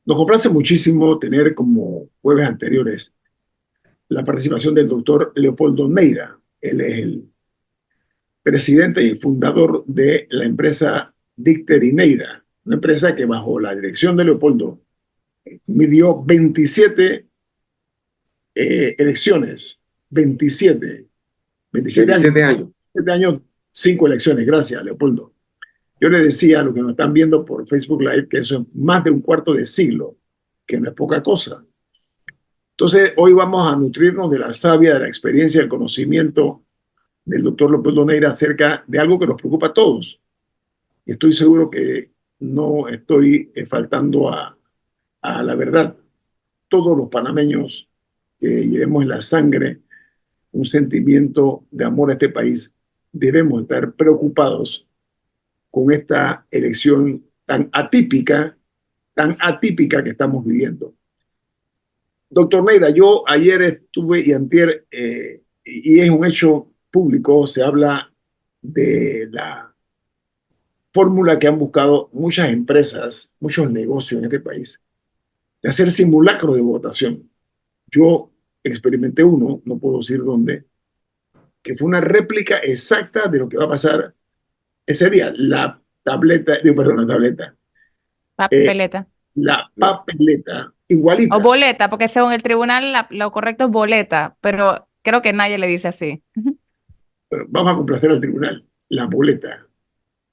Nos complace muchísimo tener como jueves anteriores la participación del doctor Leopoldo Neira. Él es el presidente y fundador de la empresa Dicter y Neira, una empresa que bajo la dirección de Leopoldo midió 27 elecciones, 27, 27 años, 27 años. 27 años, 5 elecciones. Gracias, Leopoldo. Yo le decía a los que nos están viendo por Facebook Live que eso es más de un cuarto de siglo, que no es poca cosa. Entonces, hoy vamos a nutrirnos de la savia, de la experiencia, del conocimiento del doctor Leopoldo Neira acerca de algo que nos preocupa a todos. Y estoy seguro que no estoy faltando a la verdad. Todos los panameños que llevemos en la sangre un sentimiento de amor a este país, debemos estar preocupados con esta elección tan atípica que estamos viviendo. Doctor Neira, yo ayer estuve y antier, y es un hecho público, se habla de la fórmula que han buscado muchas empresas, muchos negocios en este país, de hacer simulacros de votación. Yo experimenté uno, no puedo decir dónde, que fue una réplica exacta de lo que va a pasar ese día. Eh, Papeleta. la papeleta, O igualita. boleta, porque según el tribunal lo correcto es boleta, pero creo que nadie le dice así. Vamos a complacer al tribunal. La boleta,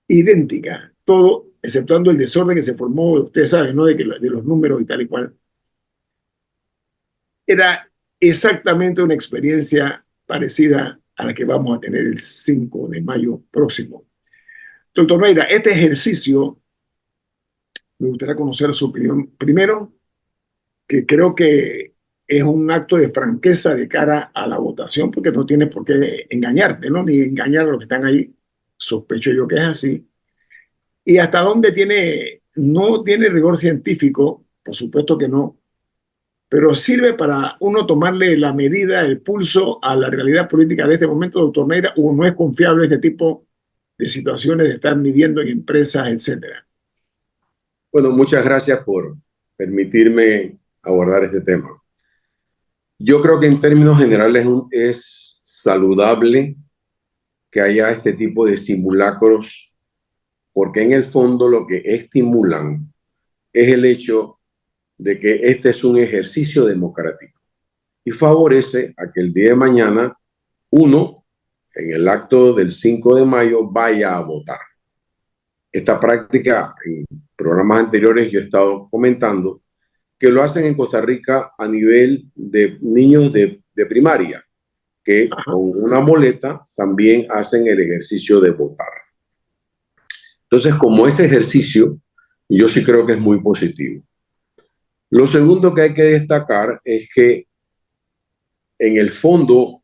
idéntica, todo, exceptuando el desorden que se formó, ustedes saben, ¿no? De los números y tal y cual. Era exactamente una experiencia parecida a la que vamos a tener el 5 de mayo próximo. Doctor Neira, este ejercicio, me gustaría conocer su opinión. Primero, que creo que es un acto de franqueza de cara a la votación, porque no tienes por qué engañarte, ¿no? Ni engañar a los que están ahí. Sospecho yo que es así. Y hasta dónde no tiene rigor científico, por supuesto que no, pero sirve para uno tomarle la medida, el pulso a la realidad política de este momento, doctor Neira, o no es confiable este tipo de situaciones de estar midiendo en empresas, etcétera. Bueno, muchas gracias por permitirme abordar este tema. Yo creo que en términos generales es saludable que haya este tipo de simulacros, porque en el fondo lo que estimulan es el hecho de que este es un ejercicio democrático y favorece a que el día de mañana uno, en el acto del 5 de mayo, vaya a votar. Esta práctica, en programas anteriores yo he estado comentando, que lo hacen en Costa Rica a nivel de niños de primaria, que con una boleta también hacen el ejercicio de votar. Entonces, como ese ejercicio, yo sí creo que es muy positivo. Lo segundo que hay que destacar es que en el fondo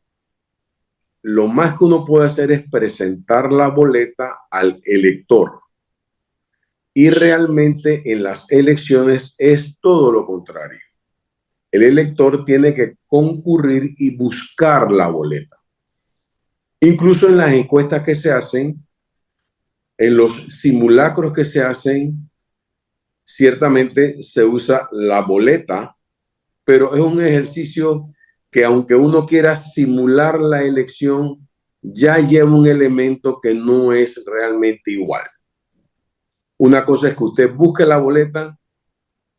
lo más que uno puede hacer es presentar la boleta al elector. Y realmente en las elecciones es todo lo contrario. El elector tiene que concurrir y buscar la boleta. Incluso en las encuestas que se hacen, en los simulacros que se hacen, ciertamente se usa la boleta, pero es un ejercicio que aunque uno quiera simular la elección, ya lleva un elemento que no es realmente igual. Una cosa es que usted busque la boleta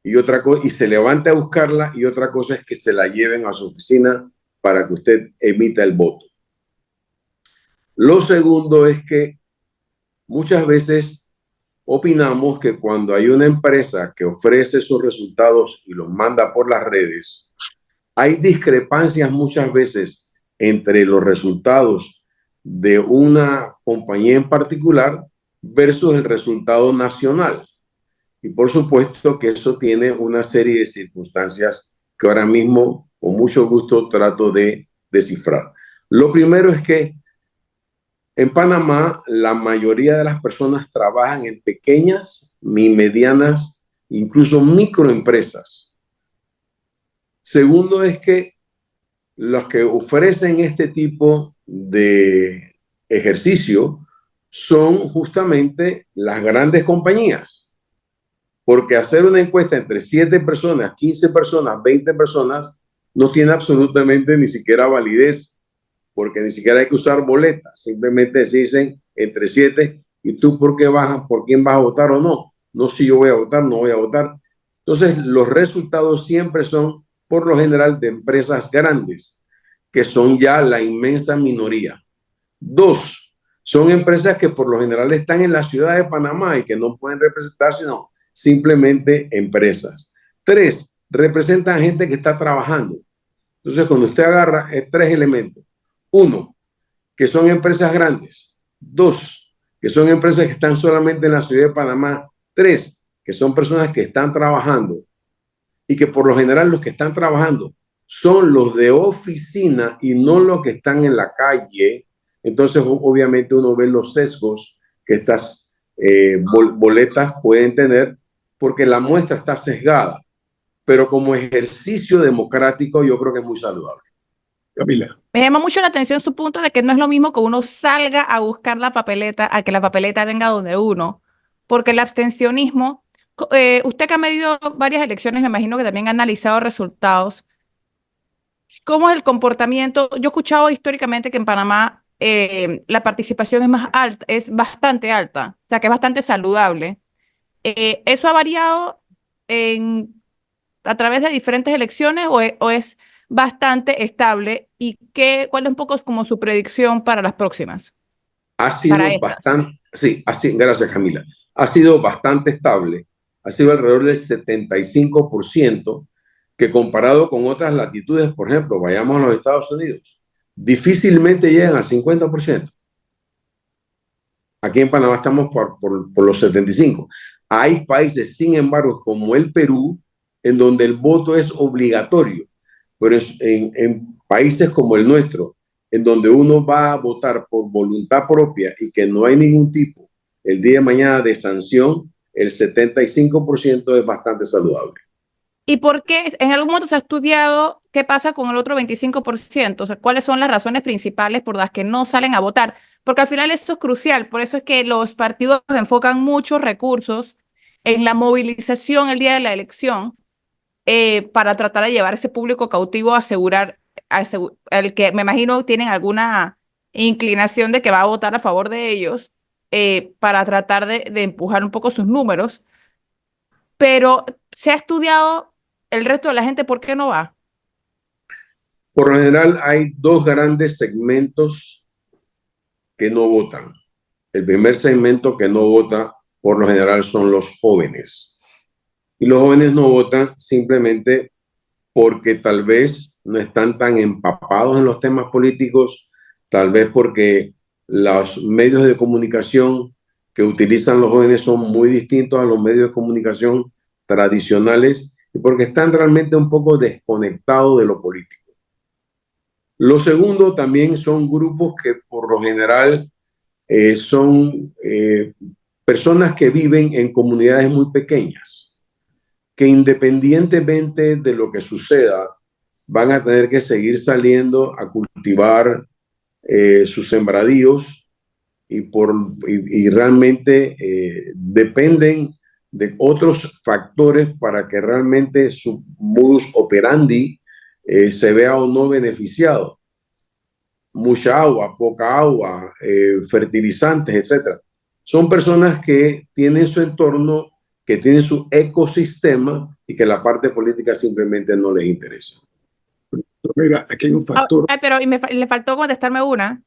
y otra cosa, y se levante a buscarla, y otra cosa es que se la lleven a su oficina para que usted emita el voto. Lo segundo es que muchas veces opinamos que cuando hay una empresa que ofrece sus resultados y los manda por las redes, hay discrepancias muchas veces entre los resultados de una compañía en particular versus el resultado nacional. Y por supuesto que eso tiene una serie de circunstancias que ahora mismo, con mucho gusto, trato de descifrar. Lo primero es que en Panamá la mayoría de las personas trabajan en pequeñas, medianas, incluso microempresas. Segundo es que los que ofrecen este tipo de ejercicio son justamente las grandes compañías. porque hacer una encuesta entre 7 personas, 15 personas, 20 personas, no tiene absolutamente ni siquiera validez, porque ni siquiera hay que usar boletas, simplemente se dicen entre 7 y tú por quién vas a votar o no. No si yo voy a votar, no voy a votar. Entonces, los resultados siempre son, por lo general, de empresas grandes, que son ya la inmensa minoría. 2, son empresas que por lo general están en la ciudad de Panamá y que no pueden representar, sino simplemente empresas. 3, representan gente que está trabajando. Entonces, cuando usted agarra 3 elementos, 1, que son empresas grandes; 2, que son empresas que están solamente en la ciudad de Panamá; 3, que son personas que están trabajando y que por lo general los que están trabajando son los de oficina y no los que están en la calle. Entonces, obviamente uno ve los sesgos que estas boletas pueden tener porque la muestra está sesgada, pero como ejercicio democrático yo creo que es muy saludable. Camila. Me llama mucho la atención su punto de que no es lo mismo que uno salga a buscar la papeleta a que la papeleta venga donde uno, porque el abstencionismo, usted que ha medido varias elecciones, me imagino que también ha analizado resultados. ¿Cómo es el comportamiento? Yo he escuchado históricamente que en Panamá la participación es más alta, es bastante alta, o sea que es bastante saludable. ¿Eso ha variado a través de diferentes elecciones o es bastante estable? ¿Y cuál es un poco como su predicción para las próximas? Ha Para sido estas. bastante, sí, gracias Camila, ha sido bastante estable, ha sido alrededor del 75%, que comparado con otras latitudes, por ejemplo, vayamos a los Estados Unidos, difícilmente llegan al 50%. Aquí en Panamá estamos por los 75%. Hay países, sin embargo, como el Perú, en donde el voto es obligatorio, pero en países como el nuestro, en donde uno va a votar por voluntad propia y que no hay ningún tipo el día de mañana de sanción, el 75% es bastante saludable. ¿Y por qué? ¿En algún momento se ha estudiado qué pasa con el otro 25%? O sea, ¿cuáles son las razones principales por las que no salen a votar? Porque al final eso es crucial. Por eso es que los partidos enfocan muchos recursos en la movilización el día de la elección para tratar de llevar ese público cautivo, el que me imagino tienen alguna inclinación de que va a votar a favor de ellos, para tratar de empujar un poco sus números. Pero se ha estudiado el resto de la gente, ¿por qué no va? Por lo general hay 2 grandes segmentos que no votan. El primer segmento que no vota, por lo general, son los jóvenes. Y los jóvenes no votan simplemente porque tal vez no están tan empapados en los temas políticos, tal vez porque los medios de comunicación que utilizan los jóvenes son muy distintos a los medios de comunicación tradicionales y porque están realmente un poco desconectados de lo político. Lo segundo también son grupos que por lo general son personas que viven en comunidades muy pequeñas, que independientemente de lo que suceda, van a tener que seguir saliendo a cultivar sus sembradíos y realmente dependen de otros factores para que realmente su modus operandi se vea o no beneficiado. Mucha agua, poca agua, fertilizantes, etcétera. Son personas que tienen su entorno, que tienen su ecosistema y que la parte política simplemente no les interesa. Mira, aquí hay un factor. Pero le faltó contestarme una,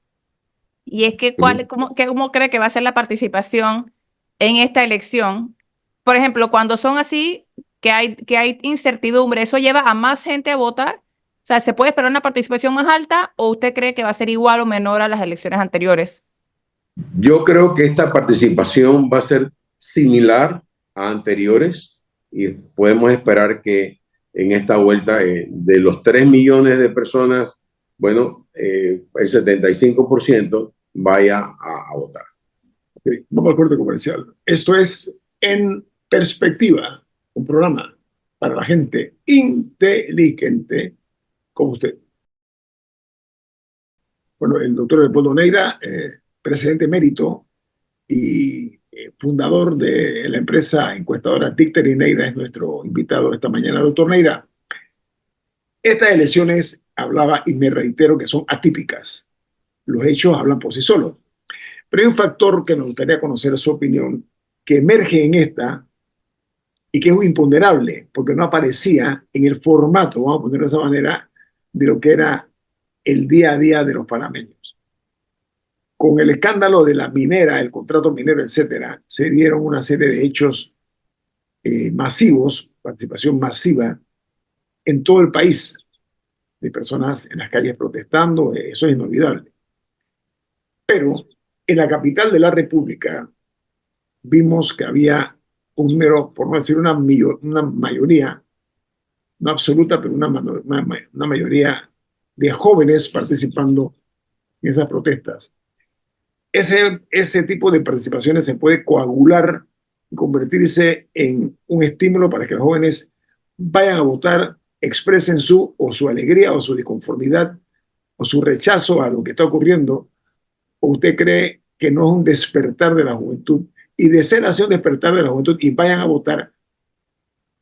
y es que ¿cómo cree que va a ser la participación en esta elección? Por ejemplo, cuando son así, que hay incertidumbre, ¿eso lleva a más gente a votar? O sea, ¿se puede esperar una participación más alta o usted cree que va a ser igual o menor a las elecciones anteriores? Yo creo que esta participación va a ser similar a anteriores y podemos esperar que en esta vuelta de los 3 millones de personas, bueno, el 75% vaya a votar. Okay, vamos al corte comercial. Esto es En Perspectiva, un programa para la gente inteligente como usted. Bueno, el doctor Leopoldo Neira, presidente emérito y fundador de la empresa encuestadora Dichter y Neira, es nuestro invitado esta mañana. Doctor Neira, estas elecciones, hablaba y me reitero que son atípicas. Los hechos hablan por sí solos. Pero hay un factor que nos gustaría conocer su opinión, que emerge en esta y que es un imponderable, porque no aparecía en el formato, vamos a ponerlo de esa manera, de lo que era el día a día de los panameños. Con el escándalo de la minera, el contrato minero, etcétera, se dieron una serie de hechos masivos, participación masiva en todo el país, de personas en las calles protestando, eso es inolvidable. Pero en la capital de la República vimos que había un número, por no decir una mayoría, no absoluta, pero una mayoría de jóvenes participando en esas protestas. Ese tipo de participaciones se puede coagular y convertirse en un estímulo para que los jóvenes vayan a votar, expresen su alegría o su disconformidad o su rechazo a lo que está ocurriendo. ¿O usted cree que no es un despertar de la juventud? Y de ser así un despertar de la juventud y vayan a votar,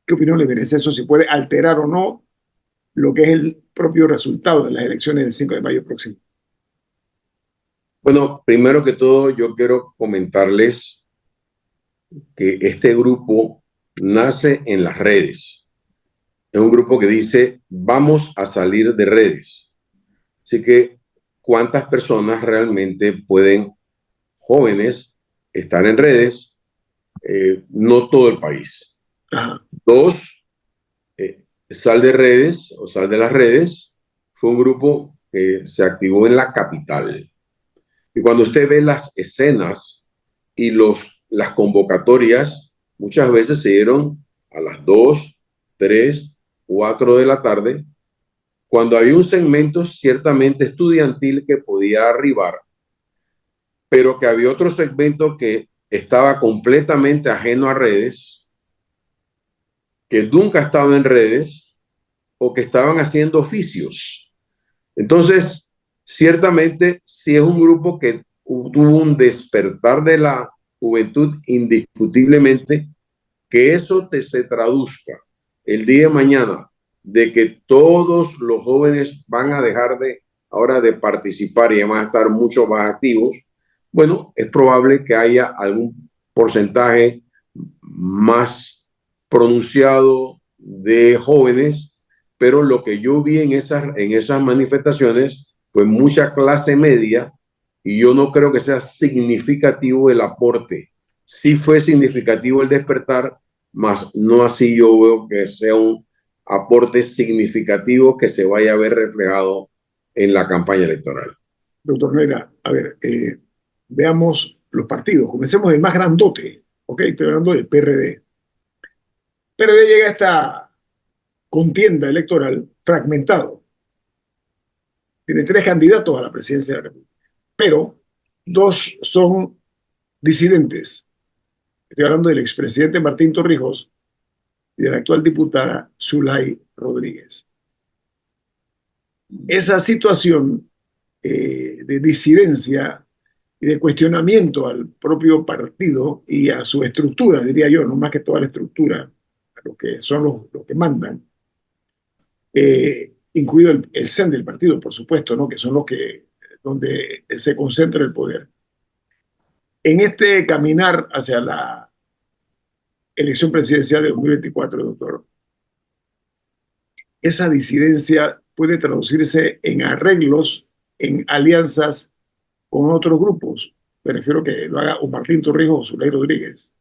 ¿qué opinión le merece eso? Si puede alterar o no lo que es el propio resultado de las elecciones del 5 de mayo próximo. Bueno, primero que todo, yo quiero comentarles que este grupo nace en las redes. Es un grupo que dice, vamos a salir de redes. Así que, ¿cuántas personas realmente pueden, jóvenes, estar en redes? No todo el país. Ajá. Dos, Sal de Redes o Sal de las Redes fue un grupo que se activó en la capital. Y cuando usted ve las escenas y las convocatorias, muchas veces se dieron a las 2, 3, 4 de la tarde, cuando había un segmento ciertamente estudiantil que podía arribar, pero que había otro segmento que estaba completamente ajeno a redes, que nunca estaba en redes o que estaban haciendo oficios. Entonces, ciertamente, sí es un grupo que tuvo un despertar de la juventud indiscutiblemente, que eso se traduzca el día de mañana de que todos los jóvenes van a dejar ahora de participar y van a estar mucho más activos. Bueno, es probable que haya algún porcentaje más pronunciado de jóvenes, pero lo que yo vi en esas manifestaciones fue mucha clase media y yo no creo que sea significativo el aporte. Sí fue significativo el despertar, mas no así yo veo que sea un aporte significativo que se vaya a ver reflejado en la campaña electoral. Doctor Neira, a ver, veamos los partidos. Comencemos del más grandote, ¿ok? Estoy hablando del PRD. PRD llega a esta contienda electoral fragmentado. Tiene 3 candidatos a la presidencia de la República, pero 2 son disidentes. Estoy hablando del expresidente Martín Torrijos y de la actual diputada Zulay Rodríguez. Esa situación de disidencia y de cuestionamiento al propio partido y a su estructura, diría yo, no más que toda la estructura, a lo que son los que mandan, incluido el CEN del partido, por supuesto, ¿no? Que son los que, donde se concentra el poder. En este caminar hacia la elección presidencial de 2024, doctor, esa disidencia puede traducirse en arreglos, en alianzas con otros grupos. Me refiero que lo haga o Martín Torrijos o Zulay Rodríguez.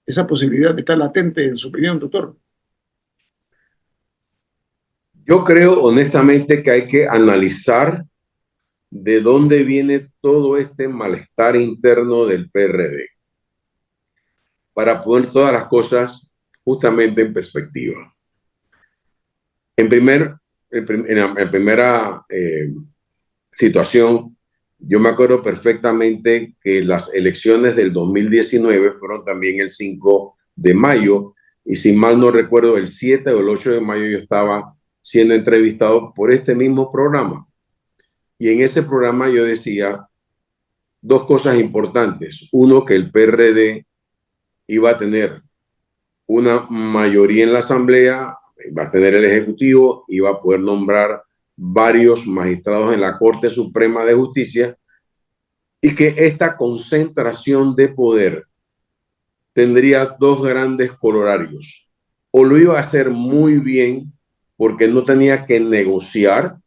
Esa posibilidad está latente en su opinión, doctor. Yo creo honestamente que hay que analizar de dónde viene todo este malestar interno del PRD para poner todas las cosas justamente en perspectiva. En primera situación, yo me acuerdo perfectamente que las elecciones del 2019 fueron también el 5 de mayo y si mal no recuerdo, el 7 o el 8 de mayo yo estaba siendo entrevistado por este mismo programa. Y en ese programa yo decía 2 cosas importantes. Uno, que el PRD iba a tener una mayoría en la Asamblea, va a tener el Ejecutivo, iba a poder nombrar varios magistrados en la Corte Suprema de Justicia, y que esta concentración de poder tendría dos grandes corolarios. O lo iba a hacer muy bien porque no tenía que negociar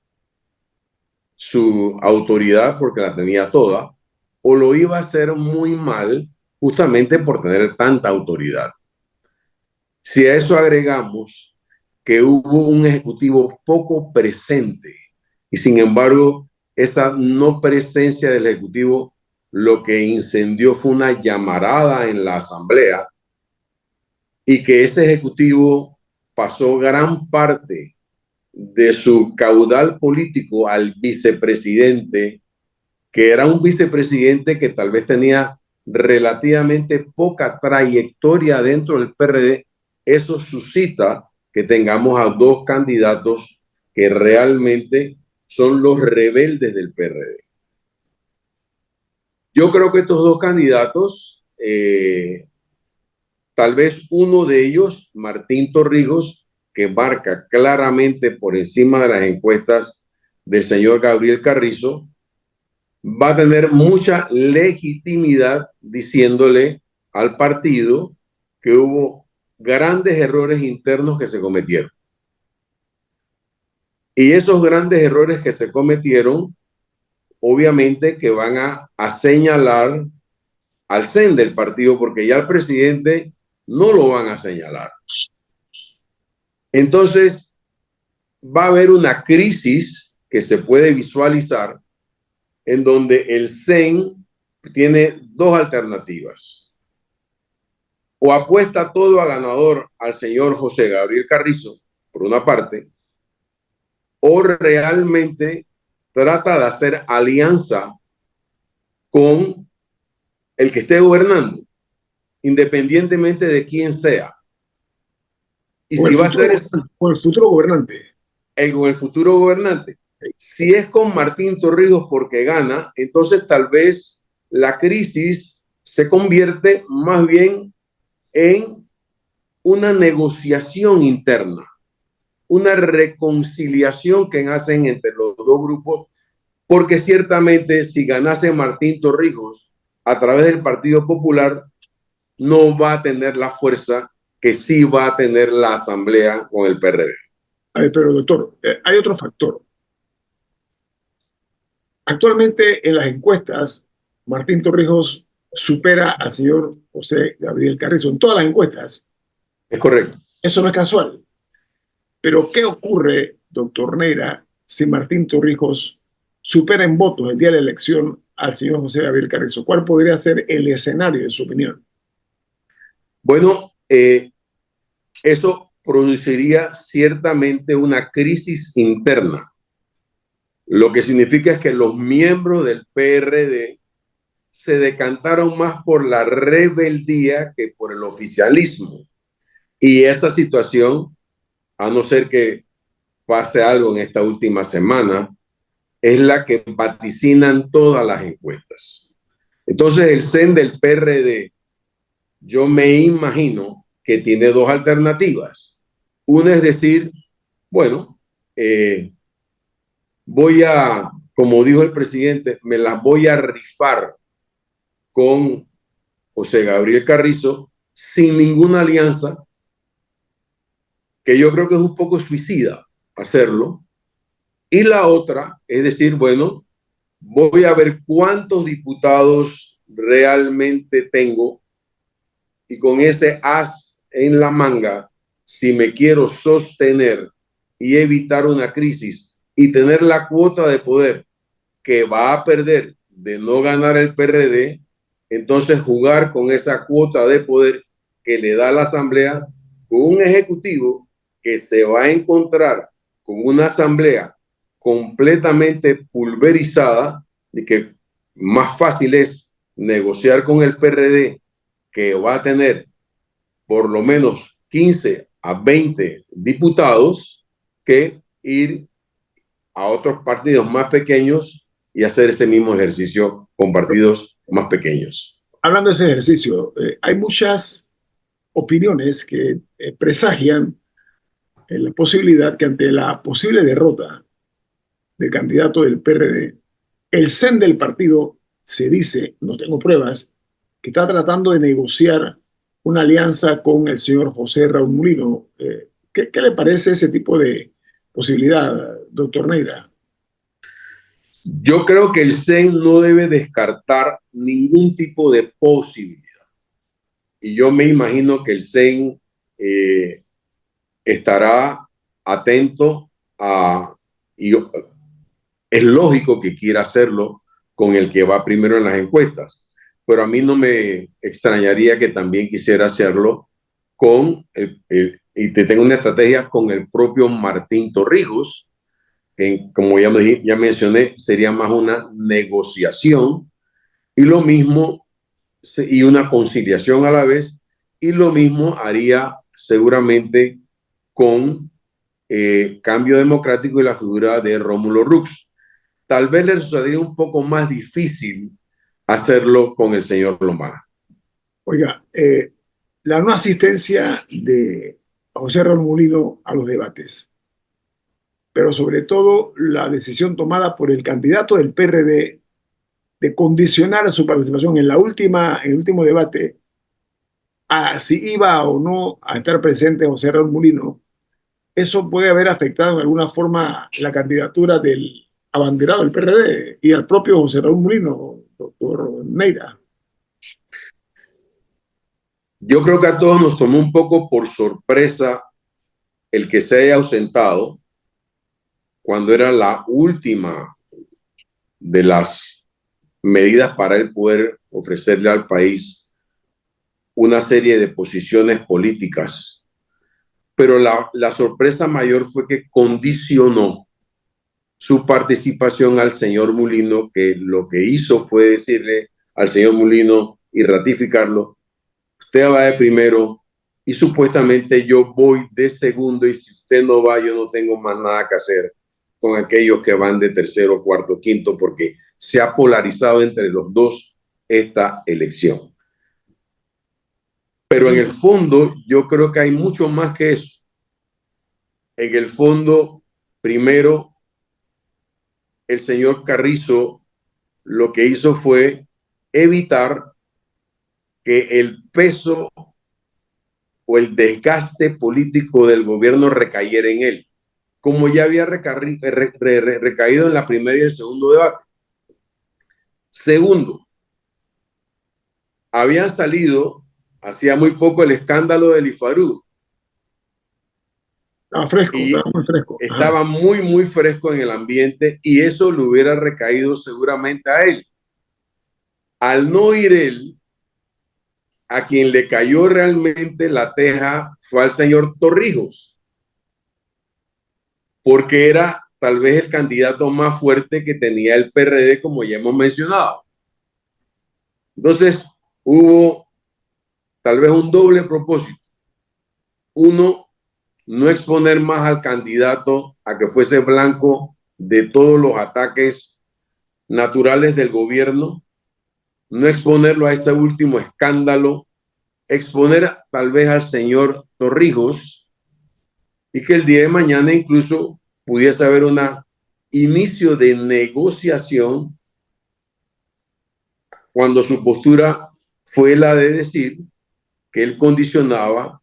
su autoridad porque la tenía toda, o lo iba a hacer muy mal justamente por tener tanta autoridad. Si a eso agregamos que hubo un ejecutivo poco presente y sin embargo esa no presencia del ejecutivo lo que incendió fue una llamarada en la asamblea, y que ese ejecutivo pasó gran parte de su caudal político al vicepresidente, que era un vicepresidente que tal vez tenía relativamente poca trayectoria dentro del PRD, eso suscita que tengamos a dos candidatos que realmente son los rebeldes del PRD. Yo creo que estos dos candidatos, tal vez uno de ellos, Martín Torrijos, que marca claramente por encima de las encuestas del señor Gabriel Carrizo, va a tener mucha legitimidad diciéndole al partido que hubo grandes errores internos que se cometieron. Y esos grandes errores que se cometieron, obviamente que van a señalar al CEN del partido, porque ya al presidente no lo van a señalar. Entonces, va a haber una crisis que se puede visualizar en donde el CEN tiene dos alternativas. O apuesta todo a ganador al señor José Gabriel Carrizo, por una parte, o realmente trata de hacer alianza con el que esté gobernando, independientemente de quién sea. Y si va a ser con el futuro gobernante. Con el futuro gobernante. Si es con Martín Torrijos porque gana, entonces tal vez la crisis se convierte más bien en una negociación interna, una reconciliación que hacen entre los dos grupos, porque ciertamente si ganase Martín Torrijos a través del Partido Popular, no va a tener la fuerza que sí va a tener la Asamblea con el PRD. A ver, pero doctor, hay otro factor. Actualmente en las encuestas, Martín Torrijos supera al señor José Gabriel Carrizo en todas las encuestas. Es correcto. Eso no es casual. Pero ¿qué ocurre, doctor Neira, si Martín Torrijos supera en votos el día de la elección al señor José Gabriel Carrizo? ¿Cuál podría ser el escenario, en su opinión? Bueno, eso produciría ciertamente una crisis interna. Lo que significa es que los miembros del PRD se decantaron más por la rebeldía que por el oficialismo. Y esa situación, a no ser que pase algo en esta última semana, es la que vaticinan todas las encuestas. Entonces, el CEN del PRD, yo me imagino que tiene dos alternativas. Una es decir, bueno, voy a, como dijo el presidente, me las voy a rifar con José Gabriel Carrizo sin ninguna alianza, que yo creo que es un poco suicida hacerlo. Y la otra es decir, bueno, voy a ver cuántos diputados realmente tengo y con ese as en la manga, si me quiero sostener y evitar una crisis y tener la cuota de poder que va a perder de no ganar el PRD, entonces jugar con esa cuota de poder que le da la Asamblea con un ejecutivo que se va a encontrar con una Asamblea completamente pulverizada y que más fácil es negociar con el PRD, que va a tener por lo menos 15 a 20 diputados, que ir a otros partidos más pequeños y hacer ese mismo ejercicio con partidos más pequeños. Hablando de ese ejercicio, hay muchas opiniones que presagian la posibilidad que ante la posible derrota del candidato del PRD, el CEN del partido se dice, no tengo pruebas, que está tratando de negociar una alianza con el señor José Raúl Mulino. ¿Qué le parece ese tipo de posibilidad, doctor Neira? Yo creo que el CEN no debe descartar ningún tipo de posibilidad. Y yo me imagino que el CEN estará atento y es lógico que quiera hacerlo con el que va primero en las encuestas, pero a mí no me extrañaría que también quisiera hacerlo y te tengo una estrategia con el propio Martín Torrijos, que como ya mencioné, sería más una negociación y lo mismo, y una conciliación a la vez, y lo mismo haría seguramente con Cambio Democrático y la figura de Rómulo Rux. Tal vez le resultaría un poco más difícil hacerlo con el señor Lombana. Oiga, la no asistencia de José Raúl Mulino a los debates, pero sobre todo la decisión tomada por el candidato del PRD de condicionar su participación en el último debate a si iba o no a estar presente José Raúl Mulino, eso puede haber afectado en alguna forma la candidatura del abanderado del PRD y al propio José Raúl Mulino, doctor Neira. Yo creo que a todos nos tomó un poco por sorpresa el que se haya ausentado cuando era la última de las medidas para él poder ofrecerle al país una serie de posiciones políticas. Pero la sorpresa mayor fue que condicionó su participación al señor Mulino, que lo que hizo fue decirle al señor Mulino y ratificarlo: usted va de primero y supuestamente yo voy de segundo, y si usted no va, yo no tengo más nada que hacer con aquellos que van de tercero, cuarto, quinto, porque se ha polarizado entre los dos esta elección. Pero en el fondo, yo creo que hay mucho más que eso. En el fondo, primero, el señor Carrizo lo que hizo fue evitar que el peso o el desgaste político del gobierno recayera en él, como ya había recaído en la primera y el segundo debate. Segundo, habían salido hacía muy poco el escándalo del IFARU. Estaba fresco, Y estaba muy fresco. estaba muy, muy fresco en el ambiente y eso le hubiera recaído seguramente a él. Al no ir él, a quien le cayó realmente la teja fue al señor Torrijos, porque era tal vez el candidato más fuerte que tenía el PRD, como ya hemos mencionado. Entonces, hubo tal vez un doble propósito. Uno, no exponer más al candidato a que fuese blanco de todos los ataques naturales del gobierno, no exponerlo a este último escándalo, exponer tal vez al señor Torrijos, y que el día de mañana incluso pudiese haber un inicio de negociación cuando su postura fue la de decir que él condicionaba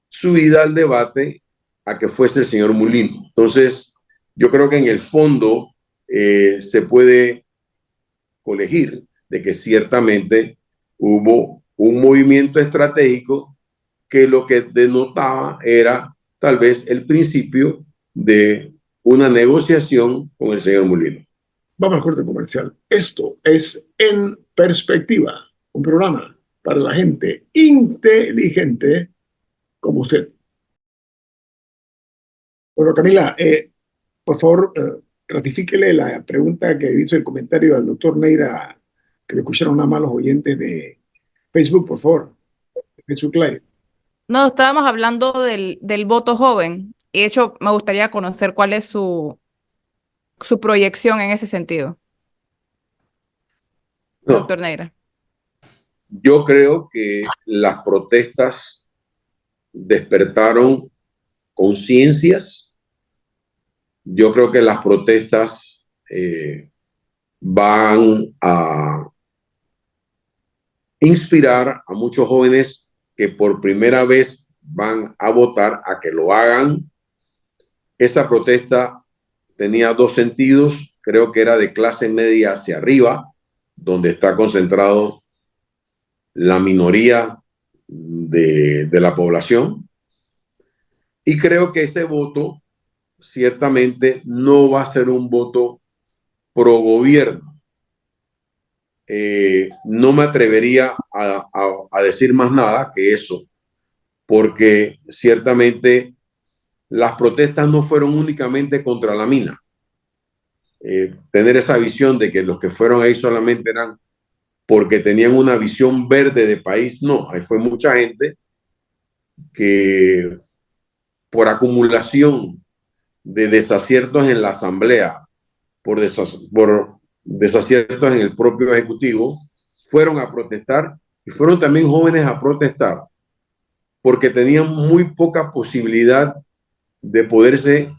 su ida al debate a que fuese el señor Mulino. Entonces, yo creo que en el fondo se puede colegir de que ciertamente hubo un movimiento estratégico que lo que denotaba era tal vez el principio de una negociación con el señor Mulino. Vamos al corte comercial. Esto es En Perspectiva, un programa para la gente inteligente como usted. Bueno, Camila, por favor, ratifíquele la pregunta que hizo el comentario al doctor Neira, que lo escucharon nada más los oyentes de Facebook, por favor, Facebook Live. No, estábamos hablando del voto joven. Y de hecho, me gustaría conocer cuál es su proyección en ese sentido, No, doctor Neira. Yo creo que las protestas despertaron conciencias. Yo creo que las protestas van a inspirar a muchos jóvenes que por primera vez van a votar a que lo hagan. Esa protesta tenía dos sentidos, creo que era de clase media hacia arriba, donde está concentrado la minoría de la población, y creo que ese voto ciertamente no va a ser un voto pro gobierno. No me atrevería a decir más nada que eso, porque ciertamente las protestas no fueron únicamente contra la mina. Tener esa visión de que los que fueron ahí solamente eran porque tenían una visión verde de país, no, ahí fue mucha gente que por acumulación de desaciertos en la asamblea, por desaciertos en el propio ejecutivo, fueron a protestar, y fueron también jóvenes a protestar porque tenían muy poca posibilidad de poderse,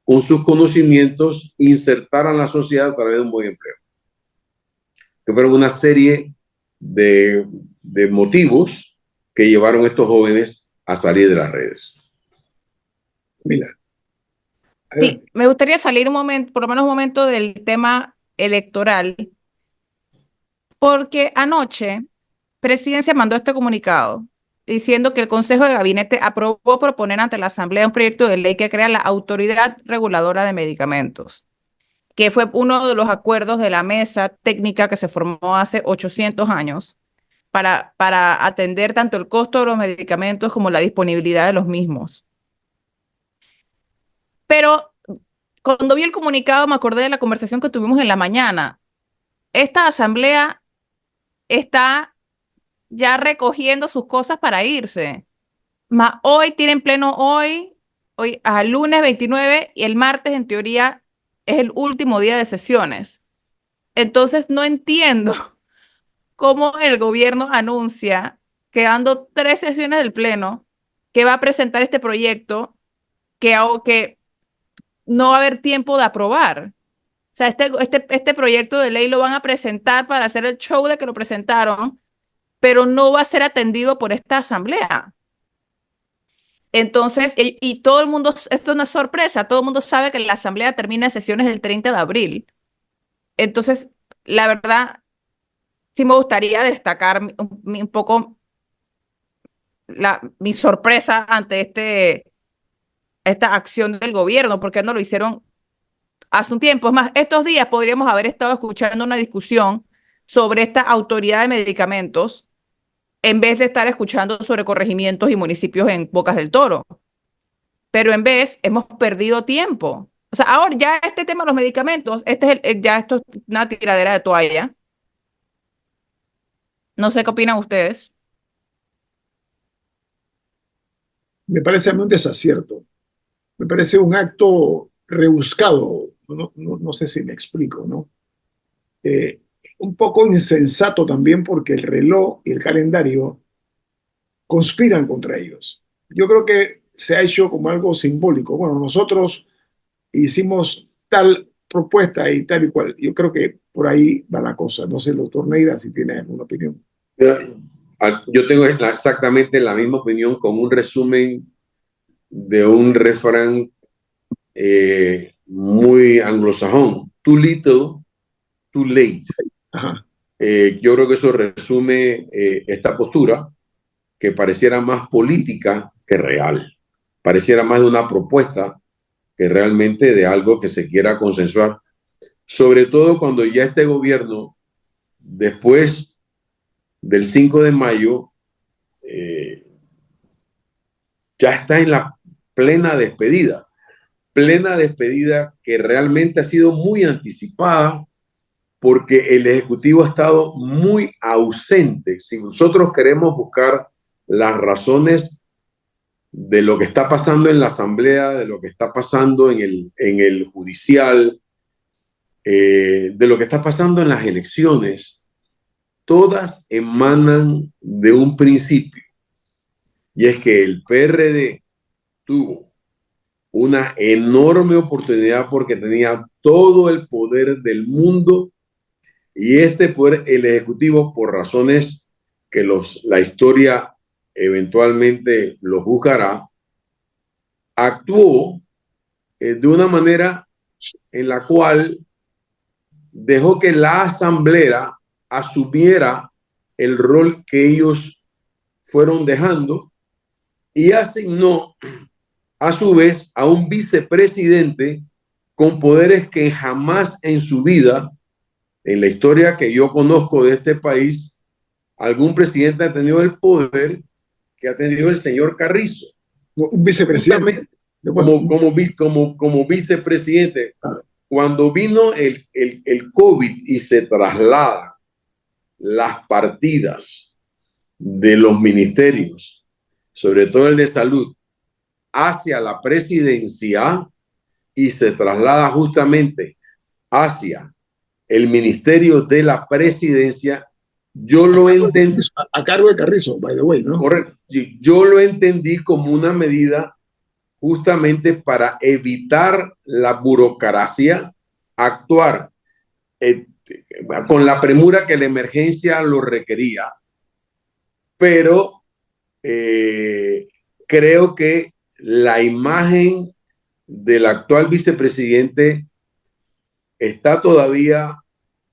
con sus conocimientos, insertar en la sociedad a través de un buen empleo. Que fueron una serie de motivos que llevaron a estos jóvenes a salir de las redes. Mira. Sí, me gustaría salir un momento, por lo menos un momento del tema electoral, porque anoche Presidencia mandó este comunicado diciendo que el Consejo de Gabinete aprobó proponer ante la Asamblea un proyecto de ley que crea la Autoridad Reguladora de Medicamentos, que fue uno de los acuerdos de la mesa técnica que se formó hace 800 años para atender tanto el costo de los medicamentos como la disponibilidad de los mismos. Pero cuando vi el comunicado me acordé de la conversación que tuvimos en la mañana. Esta asamblea está ya recogiendo sus cosas para irse. Hoy tienen pleno hoy a lunes 29, y el martes en teoría es el último día de sesiones. Entonces no entiendo cómo el gobierno anuncia, quedando 3 sesiones del pleno, que va a presentar este proyecto que no va a haber tiempo de aprobar. O sea, este proyecto de ley lo van a presentar para hacer el show de que lo presentaron, pero no va a ser atendido por esta asamblea. Entonces, y todo el mundo, esto no es sorpresa, todo el mundo sabe que la asamblea termina en sesiones el 30 de abril. Entonces, la verdad, sí me gustaría destacar un poco mi sorpresa ante esta acción del gobierno, porque no lo hicieron hace un tiempo. Es más, estos días podríamos haber estado escuchando una discusión sobre esta autoridad de medicamentos en vez de estar escuchando sobre corregimientos y municipios en Bocas del Toro. Pero en vez hemos perdido tiempo. O sea, ahora ya este tema de los medicamentos, ya esto es una tiradera de toalla. No sé qué opinan ustedes. Me parece a mí un desacierto. Me parece un acto rebuscado. No sé si me explico, ¿no? Un poco insensato también, porque el reloj y el calendario conspiran contra ellos. Yo creo que se ha hecho como algo simbólico. Bueno, nosotros hicimos tal propuesta y tal y cual. Yo creo que por ahí va la cosa. No sé, el doctor Neira, si tiene alguna opinión. Yo tengo exactamente la misma opinión, con un resumen de un refrán muy anglosajón: too little, too late. Yo creo que eso resume esta postura, que pareciera más política que real, pareciera más de una propuesta que realmente de algo que se quiera consensuar, sobre todo cuando ya este gobierno, después del 5 de mayo, ya está en la plena despedida que realmente ha sido muy anticipada, porque el Ejecutivo ha estado muy ausente. Si nosotros queremos buscar las razones de lo que está pasando en la Asamblea, de lo que está pasando en el judicial, de lo que está pasando en las elecciones, todas emanan de un principio, y es que el PRD tuvo una enorme oportunidad porque tenía todo el poder del mundo, y este poder, el Ejecutivo, por razones que la historia eventualmente lo juzgará, actuó de una manera en la cual dejó que la asamblea asumiera el rol que ellos fueron dejando y asignó a su vez a un vicepresidente con poderes que jamás en su vida, en la historia que yo conozco de este país, algún presidente ha tenido el poder que ha tenido el señor Carrizo. Un vicepresidente. Como vicepresidente. Claro. Cuando vino el COVID y se trasladan las partidas de los ministerios, sobre todo el de salud, hacia la presidencia y se traslada justamente hacia el ministerio de la presidencia, yo lo entendí. A cargo de Carrizo, by the way, ¿no? Correcto. Yo lo entendí como una medida justamente para evitar la burocracia, actuar con la premura que la emergencia lo requería, pero creo que la imagen del actual vicepresidente está todavía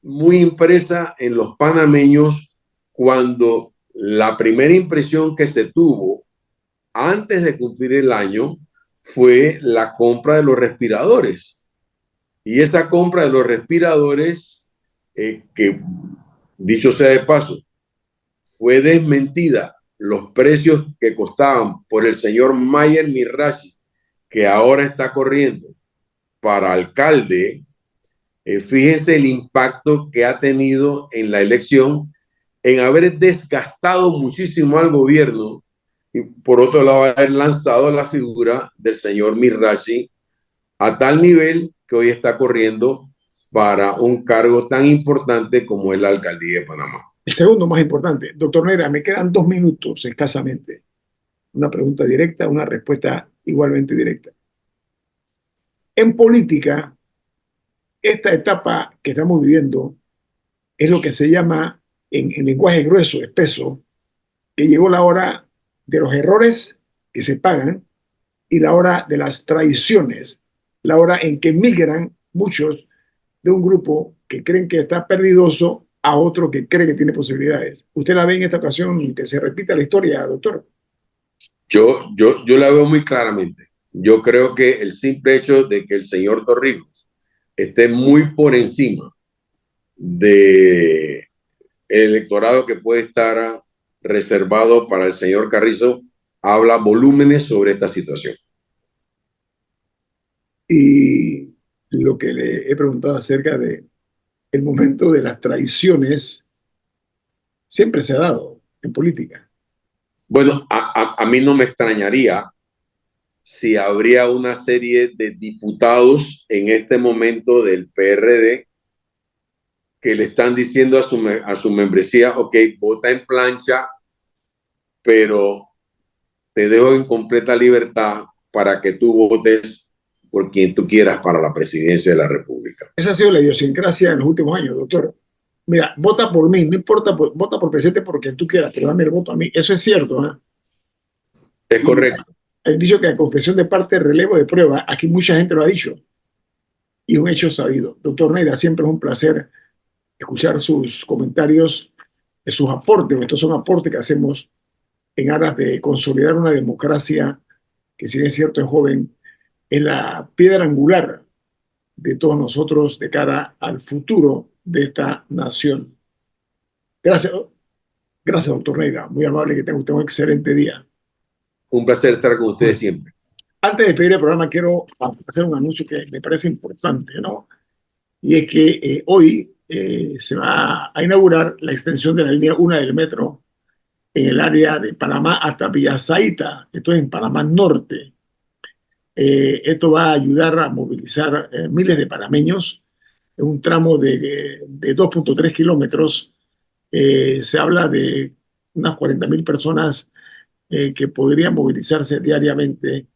muy impresa en los panameños, cuando la primera impresión que se tuvo antes de cumplir el año fue la compra de los respiradores. Y esa compra de los respiradores, que dicho sea de paso, fue desmentida. Los precios que costaban por el señor Mayer Mirashi, que ahora está corriendo para alcalde, fíjense el impacto que ha tenido en la elección, en haber desgastado muchísimo al gobierno, y por otro lado haber lanzado la figura del señor Mirashi a tal nivel que hoy está corriendo para un cargo tan importante como es la alcaldía de Panamá. El segundo más importante. Doctor Neira, me quedan 2 minutos escasamente. Una pregunta directa, una respuesta igualmente directa. En política, esta etapa que estamos viviendo es lo que se llama, en lenguaje grueso, espeso, que llegó la hora de los errores que se pagan y la hora de las traiciones, la hora en que migran muchos de un grupo que creen que está perdidoso a otro que cree que tiene posibilidades. ¿Usted la ve en esta ocasión que se repita la historia, doctor? Yo la veo muy claramente. Yo creo que el simple hecho de que el señor Torrijos esté muy por encima del electorado que puede estar reservado para el señor Carrizo habla volúmenes sobre esta situación. Y lo que le he preguntado acerca de el momento de las traiciones siempre se ha dado en política. Bueno, a mí no me extrañaría si habría una serie de diputados en este momento del PRD que le están diciendo a su membresía, ok, vota en plancha, pero te dejo en completa libertad para que tú votes por quien tú quieras para la presidencia de la República. Esa ha sido la idiosincrasia en los últimos años, doctor. Mira, vota por mí, no importa, vota por presidente por quien tú quieras, pero dame el voto a mí. Eso es cierto, ¿eh? Es correcto. Hay dicho que a confesión de parte, relevo de prueba, aquí mucha gente lo ha dicho. Y un hecho sabido. Doctor Neira, siempre es un placer escuchar sus comentarios, sus aportes. Estos son aportes que hacemos en aras de consolidar una democracia que, si bien es cierto, es joven, es la piedra angular de todos nosotros de cara al futuro de esta nación. Gracias, doctor Neira. Muy amable, que tenga usted un excelente día. Un placer estar con ustedes siempre. Antes de despedir el programa, quiero hacer un anuncio que me parece importante, ¿no? Y es que hoy se va a inaugurar la extensión de la línea 1 del metro en el área de Panamá hasta Villa Zaita. Esto es en Panamá Norte. Esto va a ayudar a movilizar miles de panameños en un tramo de 2.3 kilómetros Se habla de unas 40.000 personas que podrían movilizarse diariamente,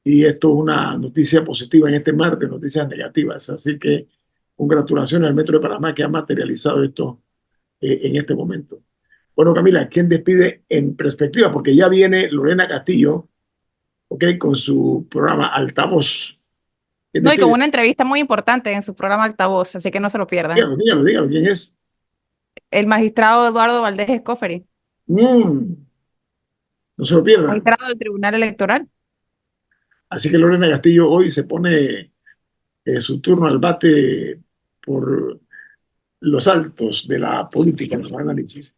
y esto es una noticia positiva en este mar de noticias negativas. Así que congratulaciones al Metro de Panamá que ha materializado esto en este momento. Bueno, Camila, ¿quién despide en perspectiva? Porque ya viene Lorena Castillo, ¿ok? Con su programa Altavoz. ¿Quién No, y con despide? una entrevista muy importante en su programa Altavoz, así que no se lo pierdan. Dígalo, dígalo, dígalo, ¿quién es? El magistrado Eduardo Valdés Escoferi, Mm, no se lo pierdan. magistrado del Tribunal Electoral. Así que Lorena Castillo hoy se pone su turno al bate por los altos de la política, los análisis.